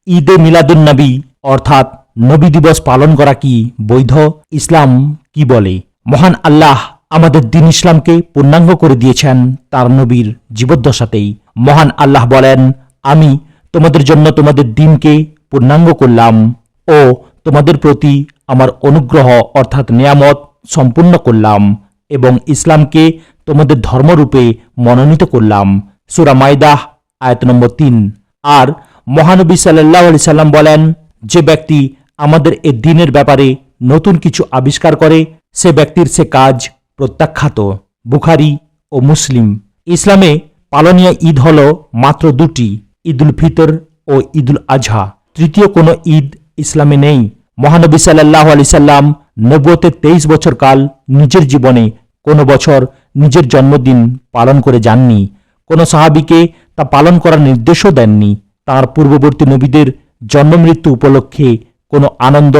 ঈদে মিলাদুন্নবী অর্থাৎ নবী দিবস পালন করা কি বৈধ? ইসলাম কি বলে? মহান আল্লাহ আমাদের দ্বীন ইসলামকে পূর্ণাঙ্গ করে দিয়েছেন তার নবীর জীবদ্দশাতেই। মহান আল্লাহ বলেন, আমি তোমাদের জন্য তোমাদের দ্বীনকে পূর্ণাঙ্গ করলাম ও তোমাদের প্রতি আমার অনুগ্রহ অর্থাৎ নেয়ামত সম্পূর্ণ করলাম এবং ইসলামকে তোমাদের ধর্মরূপে মনোনীত করলাম। সূরা মাইদাহ আয়াত নম্বর 3। আর মহানবী সাল্লাল্লাহু আলাইহি সাল্লাম বলেন, যে ব্যক্তি আমাদের এ দ্বীনের ব্যাপারে নতুন কিছু আবিষ্কার করে সে ব্যক্তির সে কাজ প্রত্যাখ্যাত। বুখারী ও মুসলিম। ইসলামে পালনীয় ঈদ হল মাত্র দুটি, ঈদুল ফিতর ও ঈদুল আজহা। তৃতীয় কোনো ঈদ ইসলামে নেই। মহানবী সাল্লাল্লাহু আলাইহি সাল্লাম নবুয়তের 23 বছর কাল নিজের জীবনে কোনো বছর নিজের জন্মদিন পালন করে যাননি। কোনো সাহাবীকে তা পালন করার নির্দেশও দেননি। তার পূর্ববর্তী নবীদের জন্মমৃত্যু উপলক্ষে কোনো আনন্দ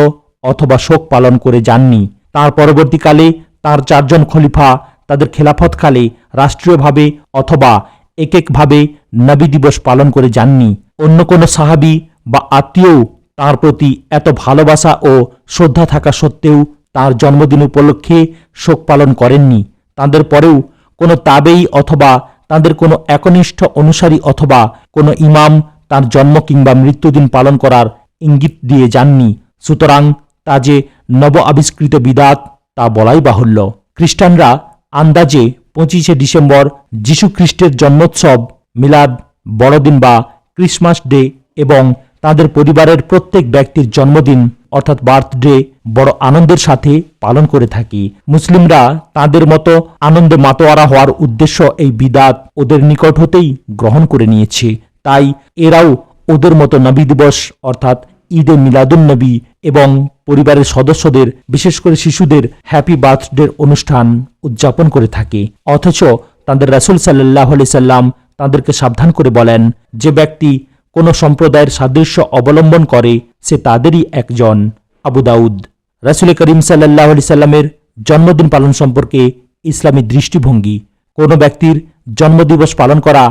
অথবা শোক পালন করে যাননি। তার পরবর্তীকালে তার 4 জন খলিফা তাদের খেলাফতকালে রাষ্ট্রীয়ভাবে অথবা এককভাবে নবী দিবস পালন করে যাননি। অন্য কোনো সাহাবী বা আত্মীয়ও তার প্রতি এত ভালোবাসা ও শ্রদ্ধা থাকা সত্ত্বেও তার জন্মদিন উপলক্ষে শোক পালন করেননি। তাদের পরেও কোনো তাবেঈ অথবা তাদের কোনো একনিষ্ঠ অনুসারী অথবা কোনো ইমাম তার জন্ম কিংবা মৃত্যুদিন পালন করার ইঙ্গিত দিয়ে যাননি। সুতরাং তা যে নব আবিষ্কৃত বিদাত তা বলাই বাহুল্য। খ্রিস্টানরা আন্দাজে 25শে ডিসেম্বর যীশু খ্রিস্টের জন্মোৎসব, মিলাদ, বড়দিন বা ক্রিসমাস ডে এবং তাদের পরিবারের প্রত্যেক ব্যক্তির জন্মদিন অর্থাৎ বার্থডে বড় আনন্দের সাথে পালন করে থাকি। মুসলিমরা তাদের মতো আনন্দে মাতোয়ারা হওয়ার উদ্দেশ্য এই বিদাত ওদের নিকট হতেই গ্রহণ করে নিয়েছে। তাই এরাও ওদের মতো নবী দিবস অর্থাৎ ঈদে মিলাদুন্নবী এবং পরিবারের সদস্যদের বিশেষ করে শিশুদের হ্যাপি বার্থডের অনুষ্ঠান উদযাপন করে থাকে। অথচ তাদের রাসূল সাল্লাল্লাহু আলাইহি সাল্লাম তাদেরকে সাবধান করে বলেন, যে ব্যক্তি কোনো সম্প্রদায়ের সাদৃশ্য অবলম্বন করে সে তাদেরই একজন। আবু দাউদ। রাসূল করিম সাল্লাল্লাহু আলাইহি সাল্লামের জন্মদিন পালন সম্পর্কে ইসলামী দৃষ্টিভঙ্গি। কোনো ব্যক্তির জন্মদিবস পালন করা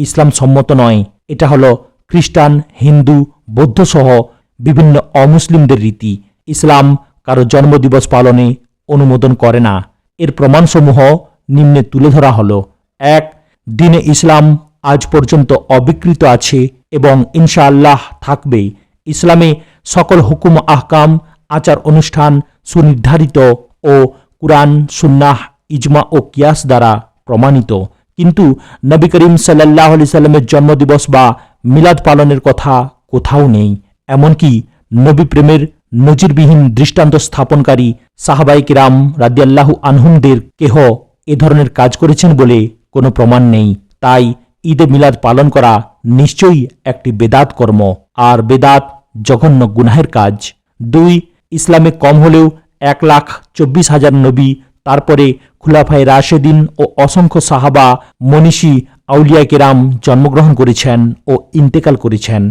ইসলাম সম্মত নয়। এটা হলো খ্রিস্টান, হিন্দু, বৌদ্ধ সহ বিভিন্ন অমুসলিমদের রীতি। ইসলাম কারো জন্মদিবস পালনে অনুমোদন করে না। এর প্রমাণসমূহ নিম্নে তুলে ধরা হলো। 1. দ্বীনে ইসলাম আজ পর্যন্ত অবিকৃত আছে এবং ইনশাআল্লাহ থাকবে। ইসলামে সকল হুকুম আহকাম, আচার অনুষ্ঠান সুনির্ধারিত ও কুরআন, সুন্নাহ, ইজমা ও কিয়াস দ্বারা প্রমাণিত। কিন্তু নবী করিম সাল্লাল্লাহু আলাইহি সাল্লামের জন্মদিবস বা মিলাদ পালনের কথা কোথাও নেই। এমনকি নবী প্রেমের নজিরবিহীন দৃষ্টান্ত স্থাপনকারী সাহাবায়ে কিরাম রাদিয়াল্লাহু আনহুমদের কেহ এ ধরনের কাজ করেছেন বলে কোনো প্রমাণ নেই। তাই ঈদে মিলাদ পালন করা নিশ্চয়ই একটি বেদাত কর্ম, আর বেদাত জঘন্য গুনাহের কাজ। 2. ইসলামে কম হলেও 1,24,000 নবী, তারপরে খুলাফায়ে রাশেদিন ও অসংখ্য সাহাবা, মনীষী, আউলিয়া কেরাম জন্মগ্রহণ করেছেন ও ইন্তেকাল করেছেন।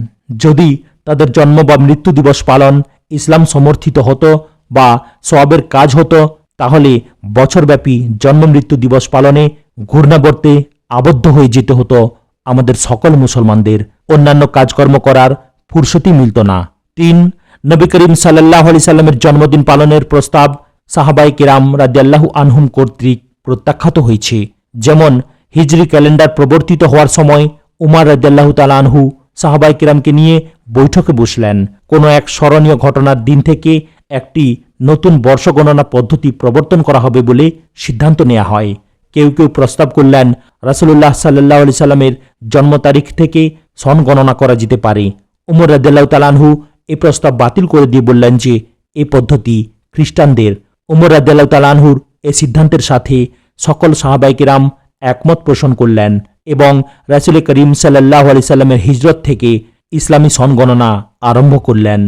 যদি তাদের জন্ম বা মৃত্যু দিবস পালন ইসলাম সমর্থিত হতো বা সওয়াবের কাজ হতো, তাহলে বছরব্যাপী জন্ম মৃত্যু দিবস পালনে ঘূর্ণাবর্তে আবদ্ধ হয়ে যেতে হতো আমাদের সকল মুসলমানদের। অন্যান্য কাজকর্ম করার ফুরসতই মিলত না। 3. নবী করিম সাল্লাল্লাহু আলাইহি সাল্লামের জন্মদিন পালনের প্রস্তাব সাহাবায়ে কিরাম রাদিয়াল্লাহু আনহুম কর্তৃক প্রত্যাখ্যাত হয়েছে। যেমন হিজরি ক্যালেন্ডার প্রবর্তিত হওয়ার সময় উমর রাদিয়াল্লাহু তাআলা আনহু সাহাবায়ে কিরামকে নিয়ে বৈঠকে বসলেন। কোনো এক স্মরণীয় ঘটনার দিন থেকে একটি নতুন বর্ষগণনা পদ্ধতি প্রবর্তন করা হবে বলে সিদ্ধান্ত নেওয়া হয়। কেউ কেউ প্রস্তাব করলেন রাসূলুল্লাহ সাল্লাল্লাহু আলাইহি সাল্লামের জন্ম তারিখ থেকে সন গণনা করা যেতে পারে। উমর রাদিয়াল্লাহু তাআলা আনহু এই প্রস্তাব বাতিল করে দিয়ে বললেন যে এই পদ্ধতি খ্রিস্টানদের। উমর রাদিয়াল্লাহু তাআলা আনহুর এই সিদ্ধান্তের সাথে সকল সাহাবায়ে কিরাম একমত পোষণ করলেন এবং রাসূল করিম সাল্লাল্লাহু আলাইহি সাল্লামের হিজরত থেকে ইসলামী সন গণনা আরম্ভ করলেন।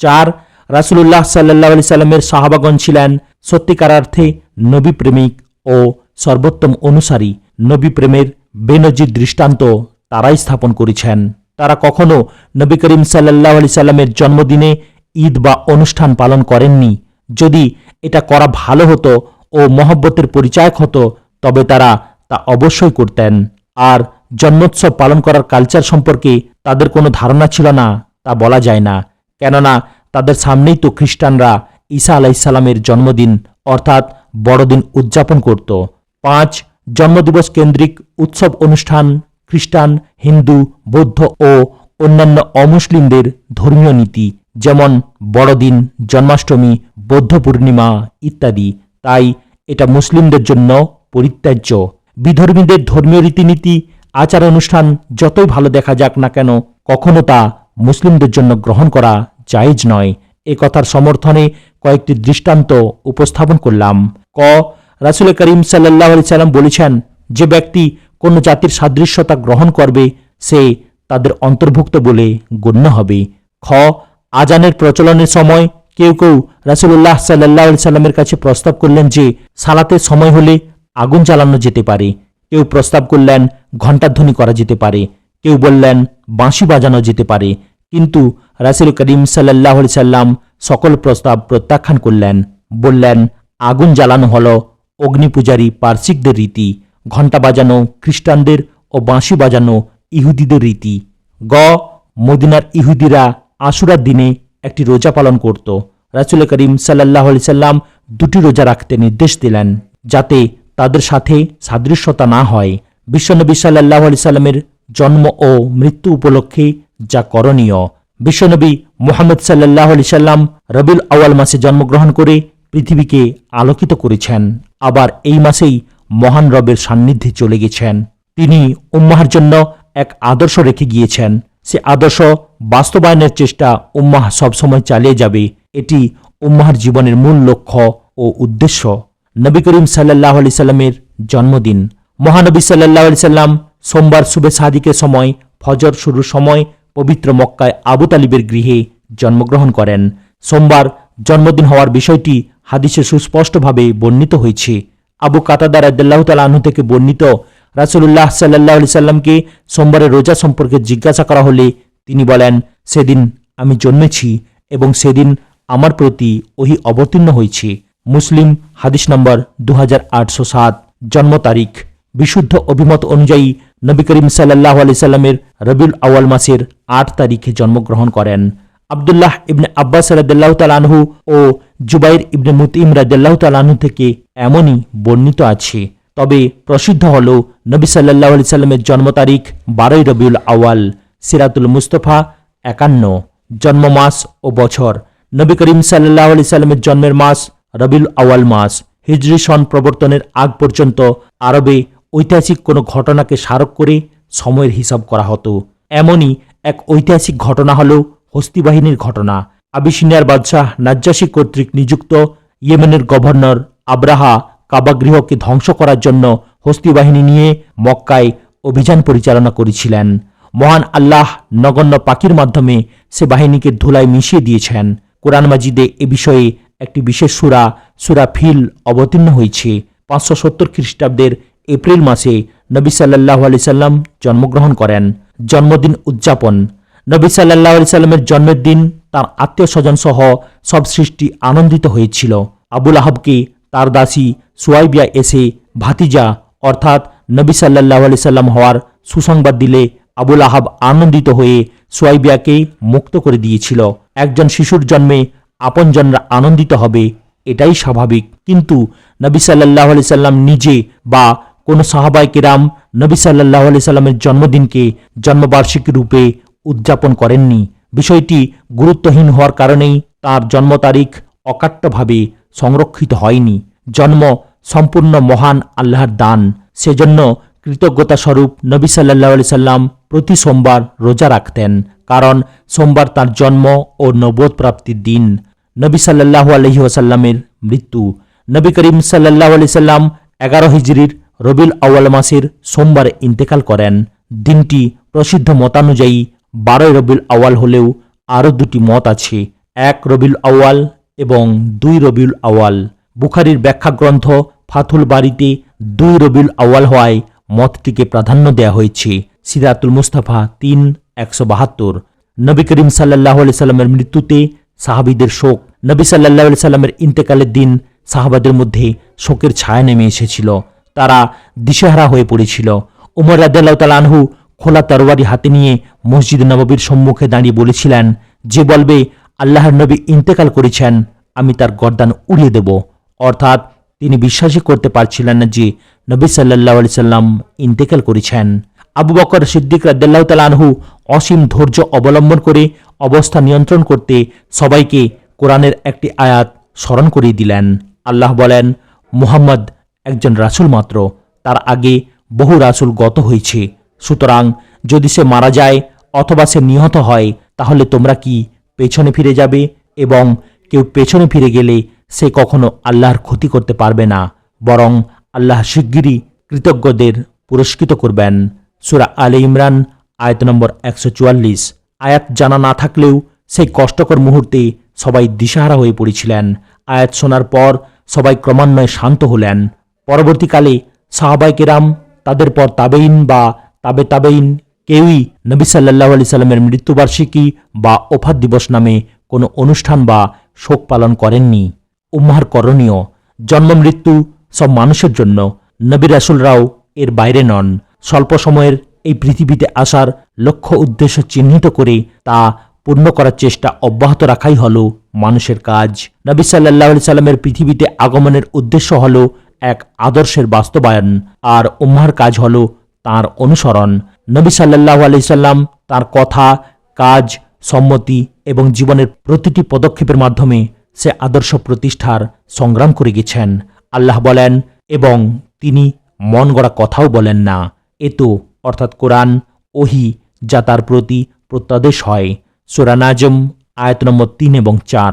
4. রাসূলুল্লাহ সাল্লাল্লাহু আলাইহি সাল্লামের সাহাবাগণ ছিলেন সত্যিকার অর্থে নবী প্রেমিক ও সর্বোত্তম অনুসারী। নবী প্রেমের বেনজির দৃষ্টান্ত তারাই স্থাপন করেছেন। তারা কখনো নবী করিম সাল্লাল্লাহু আলাইহি সাল্লামের জন্মদিনে ঈদ বা অনুষ্ঠান পালন করেননি। যদি এটা করা ভালো হতো ও মহব্বতের পরিচায়ক হতো তবে তারা তা অবশ্যই করতেন। আর জন্মোৎসব পালন করার কালচার সম্পর্কে তাদের কোনো ধারণা ছিল না। তা বলা যায় না, কেননা তাদের সামনেই তো খ্রিস্টানরা ঈসা আলাইহিসসালামের জন্মদিন অর্থাৎ বড়দিন উদযাপন করত। 5. জন্মদিবস কেন্দ্রিক উৎসব অনুষ্ঠান খ্রিস্টান, হিন্দু, বৌদ্ধ ও অন্যান্য অমুসলিমদের ধর্মীয় নীতি, যেমন বড়দিন, জন্মাষ্টমী, বৌদ্ধ পূর্ণিমা ইত্যাদি। তাই এটা মুসলিমদের জন্য পরিত্যাজ্য। বিধর্মীদের ধর্মীয় রীতিনীতি, আচার অনুষ্ঠান যতই ভালো দেখা যাক না কেন, কখনো তা মুসলিমদের জন্য গ্রহণ করা জায়েজ নয়। এ কথার সমর্থনে কয়েকটি দৃষ্টান্ত উপস্থাপন করলাম। ক. রাসূল করিম সাল্লাল্লাহু আলাইহি সাল্লাম বলেছেন, যে ব্যক্তি কোনো জাতির সাদৃশ্যতা গ্রহণ করবে সে তাদের অন্তর্ভুক্ত বলে গণ্য হবে। খ. আজানের প্রচলনের সময় কেউ কেউ রাসূলুল্লাহ সাল্লাল্লাহু আলাইহি সাল্লামের কাছে প্রস্তাব করলেন যে সালাতের সময় হলে আগুন জ্বালানো যেতে পারে। কেউ প্রস্তাব করলেন ঘণ্টাধ্বনি করা যেতে পারে, কেউ বললেন বাঁশি বাজানো যেতে পারে। কিন্তু রাসূল করিম সাল্লাল্লাহু আলাইহি সাল্লাম সকল প্রস্তাব প্রত্যাখ্যান করলেন। বললেন, আগুন জ্বালানো হলো অগ্নিপূজারী পারসিকদের রীতি, ঘণ্টা বাজানো খ্রিস্টানদের ও বাঁশি বাজানো ইহুদিদের রীতি। গ. মদিনার ইহুদিরা আশুরার দিনে একটি রোজা পালন করত। রাসূল করিম সাল্লাল্লাহু আলাইহি সাল্লাম দুটি রোজা রাখতে নির্দেশ দিলেন, যাতে তাদের সাথে সাদৃশ্যতা না হয়। বিশ্বনবী সাল্লাল্লাহু আলাইহি সাল্লামের জন্ম ও মৃত্যু উপলক্ষে যা করণীয়। বিশ্বনবী মুহাম্মদ সাল্লাল্লাহু আলাইহি সাল্লাম রবিউল আউয়াল মাসে জন্মগ্রহণ করে পৃথিবীকে আলোকিত করেছেন। আবার এই মাসেই মহান রবের সান্নিধ্যে চলে গেছেন। তিনি উম্মাহর জন্য এক আদর্শ রেখে গিয়েছেন। সে আদর্শ বাস্তবায়নের চেষ্টা উম্মাহ সবসময় চালিয়ে যাবে। এটি উম্মাহর জীবনের মূল লক্ষ্য ও উদ্দেশ্য। নবী করিম সাল্লাল্লাহু আলাইহি সাল্লামের জন্মদিন। মহানবী সাল্লাল্লাহু আলাইহি সাল্লাম সোমবার শুবে সাদিকের সময় ফজর শুরুর সময় পবিত্র মক্কায় আবু তালিবের গৃহে জন্মগ্রহণ করেন। সোমবার জন্মদিন হওয়ার বিষয়টি হাদিসে সুস্পষ্টভাবে বর্ণিত হয়েছে। আবু কাতাদা রাদিয়াল্লাহু তাআলা আনহু থেকে বর্ণিত, রাসূলুল্লাহ সাল্লাল্লাহু আলাইহি সাল্লামকে সোমবারের রোজা সম্পর্কে জিজ্ঞাসা করা হলে তিনি বলেন, সেদিন আমি জন্মেছি এবং সেদিন আমার প্রতি ওহী অবতীর্ণ হয়েছে। মুসলিম হাদিস নম্বর 2807। জন্ম তারিখ। বিশুদ্ধ অভিমত অনুযায়ী নবী করিম সাল্লাল্লাহু আলাইহি সাল্লামের রবিউল আউয়াল মাসের 8 তারিখে জন্মগ্রহণ করেন। আব্দুল্লাহ ইবনে আব্বাস রাদিয়াল্লাহু তাআলা আনহু ও জুবাইর ইবনে মুতঈম রাদিয়াল্লাহু তাআলা আনহু থেকে এমনই বর্ণিত আছে। তবে প্রসিদ্ধ হল নবী সাল্লাল্লাহু আলাইহি সাল্লামের জন্ম তারিখ 12 রবিউল আউয়াল। সিরাতুল মুস্তাফা 51। জন্ম মাস ও বছর। নবী করিম সাল্লাল্লাহু আলাইহি সাল্লামের জন্মের মাস রবিউল আউয়াল মাস। হিজরি সন প্রবর্তনের আগ পর্যন্ত আরবে ঐতিহাসিক কোনো ঘটনাকে স্মারক করে সময়ের হিসাব করা হতো। এমনই এক ঐতিহাসিক ঘটনা হল হস্তি বাহিনীর ঘটনা। আবিসিনিয়ার বাদশাহ নাজ্জাশী কর্তৃক নিযুক্ত ইয়েমেনের গভর্নর আব্রাহা কাবাগৃহকে ধ্বংস করার জন্য হস্তি বাহিনী নিয়ে মক্কায় অভিযান পরিচালনা করেছিলেন। মহান আল্লাহ নগণ্য পাখির মাধ্যমে সে বাহিনীকে ধুলায় মিশিয়ে দিয়েছেন। কোরআন মাজিদে এ বিষয়ে একটি বিশেষ সূরা ফিল অবতীর্ণ হয়েছে। 570 খ্রিস্টাব্দের এপ্রিল মাসে নবী সাল্লাল্লাহু আলাইহি সাল্লাম জন্মগ্রহণ করেন। জন্মদিন উদযাপন। নবী সাল্লাল্লাহু আলাইহি সাল্লামের জন্মের দিন তার আত্মীয় স্বজন সহ সব সৃষ্টি আনন্দিত হয়েছিল। আবুল আহাবকে তার দাসী সুয়াইবিয়া এসে ভাতিজা অর্থাৎ নবী সাল্লাল্লাহু আলাইহি সাল্লাম হওয়ার সুসংবাদ দিলে আবুল আহাব আনন্দিত হয়ে সুয়াইবিয়াকে মুক্ত করে দিয়েছিল। একজন শিশুর জন্মে আপনজনরা আনন্দিত হবে, এটাই স্বাভাবিক। কিন্তু নবী সাল্লাল্লাহু আলাইহি সাল্লাম নিজে বা কোনো সাহাবায়ে কেরাম নবী সাল্লাল্লাহু আলাইহি সাল্লামের জন্মদিনকে জন্মবার্ষিকী রূপে উদযাপন করেননি। বিষয়টি গুরুত্বহীন হওয়ার কারণেই তার জন্ম তারিখ অকাট্যভাবে সংরক্ষিত হয়নি। জন্ম সম্পূর্ণ মহান আল্লাহর দান। সেজন্য কৃতজ্ঞতা স্বরূপ নবী সাল্লাল্লাহু আলাইহি সাল্লাম প্রতি সোমবার রোজা রাখতেন, কারণ সোমবার তার জন্ম ও নবুয়ত প্রাপ্তির দিন। নবী সাল্লাল্লাহু আলাইহি ওয়াসাল্লামের মৃত্যু। নবী করিম সাল্লাল্লাহু আলাইহি সাল্লাম 11 হিজরির রবিউল আউয়াল মাসের সোমবারে ইন্তেকাল করেন। দিনটি প্রসিদ্ধ মতানুযায়ী 12 রবিউল আউয়াল হলেও আরও দুটি মত আছে, 1 রবিউল আউয়াল এবং 2 রবিউল আউয়াল। বুখারীর ব্যাখ্যা গ্রন্থ ফাথুল বারিতে 2 রবিউল আউয়াল হওয়ায় মতটিকে প্রাধান্য দেওয়া হয়েছে। সিরাতুল মুস্তাফা 3:172। নবী করিম সাল্লাল্লাহু আলাইহি সাল্লামের মৃত্যুতে সাহাবীদের শোক। নবী সাল্লাল্লাহু আলাইহি সাল্লামের ইন্তেকালের দিন সাহাবাদের মধ্যে শোকের ছায়া নেমে এসেছিল। তারা দিশেহারা হয়ে পড়েছিল। উমর রাদিয়াল্লাহু তাআলা আনহু খোলা তরবারি হাতে নিয়ে মসজিদ নববীর সম্মুখে দাঁড়িয়ে বলেছিলেন, যে বলবে আল্লাহর নবী ইন্তেকাল করেছেন, আমি তার গর্দান উড়িয়ে দেব। অর্থাৎ তিনি বিশ্বাসই করতে পারছিলেন না যে নবী সাল্লাল্লাহু আলাইহি সাল্লাম ইন্তেকাল করেছেন। আবু বকর সিদ্দিক রাদিয়াল্লাহু তাআলা আনহু অসীম ধৈর্য অবলম্বন করে অবস্থা নিয়ন্ত্রণ করতে সবাইকে কোরআনের একটি আয়াত স্মরণ করিয়ে দিলেন। আল্লাহ বলেন, মুহাম্মদ একজন রাসূল মাত্র, তার আগে বহু রাসূল গত হয়েছে। সুতরাং যদি সে মারা যায় অথবা সে নিহত হয়, তাহলে তোমরা কি পেছনে ফিরে যাবে? এবং কেউ পেছনে ফিরে গেলে সে কখনো আল্লাহর ক্ষতি করতে পারবে না, বরং আল্লাহ শিগগিরই কৃতজ্ঞদের পুরস্কৃত করবেন। সূরা আলে ইমরান আয়াত নম্বর 144। আয়াত জানা না থাকলেও সেই কষ্টকর মুহূর্তে সবাই দিশাহারা হয়ে পড়েছিলেন। আয়াত শোনার পর সবাই ক্রমান্বয়ে শান্ত হলেন। পরবর্তীকালে সাহাবায়ে কেরাম, তাদের পর তাবেইন বা তাবেইন কেউই নবী সাল্লাল্লাহু আলাইহি সাল্লামের মৃত্যুবার্ষিকী বা ওফাত দিবস নামে কোনো অনুষ্ঠান বা শোক পালন করেননি। উম্মাহর করণীয়: জন্ম মৃত্যু সব মানুষের জন্য, নবী রাসূলরাও এর বাইরে নন। স্বল্প সময়ের এই পৃথিবীতে আসার লক্ষ্য উদ্দেশ্য চিহ্নিত করে তা পূর্ণ করার চেষ্টা অব্যাহত রাখাই হলো মানুষের কাজ। নবী সাল্লাল্লাহু আলাইহি সাল্লামের পৃথিবীতে আগমনের উদ্দেশ্য হলো এক আদর্শের বাস্তবায়ন, আর উম্মাহর কাজ হলো তার অনুসরণ। নবী সাল্লাল্লাহু আলাইহি সাল্লাম তার কথা, কাজ, সম্মতি এবং জীবনের প্রতিটি পদক্ষেপের মাধ্যমে সে আদর্শ প্রতিষ্ঠার সংগ্রাম করে গেছেন। আল্লাহ বলেন, এবং তিনি মন গড়া কথাও বলেন না। এতো অর্থাৎ কোরআন ওহী যা তার প্রতি প্রত্যাদেশ হয়। সূরা নাজম আয়াত নম্বর 3 এবং 4।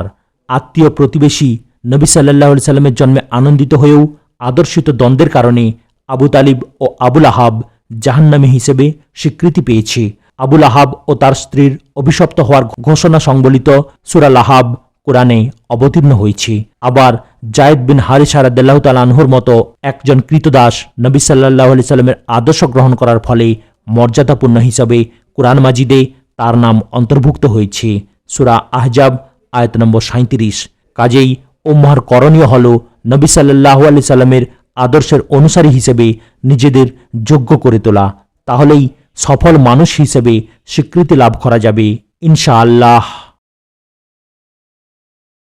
আত্মীয় প্রতিবেশী নবী সাল্লাল্লাহু আলাইহি সাল্লামের জন্মে আনন্দিত হয়েও আদর্শিত দ্বন্দ্বের কারণে আবু তালিব ও আবুল আহাব জাহান্নামী হিসেবে স্বীকৃতি পেয়েছে। আবুল আহাব ও তার স্ত্রীর অভিশপ্ত হওয়ার ঘোষণা সংবলিত সূরা লাহাব কোরআনে অবতীর্ণ হয়েছে। আবার যায়েদ বিন হারিসা রাদিয়াল্লাহু তাআলা আনহুর মতো একজন কৃতদাস নবী সাল্লাল্লাহু আলাইহি সাল্লামের আদর্শ গ্রহণ করার ফলে মর্যাদাপূর্ণ হিসাবে কোরআন মাজিদে তার নাম অন্তর্ভুক্ত হয়েছে। সূরা আহজাব আয়াত নম্বর 37। কাজেই উম্মাহর করণীয় হল নবী সাল্লাল্লাহু আলাইহি সাল্লামের আদর্শের অনুসারী হিসেবে নিজেদের যোগ্য করে তোলা। তাহলেই সফল মানুষ হিসেবে স্বীকৃতি লাভ করা যাবে ইনশাআল্লাহ।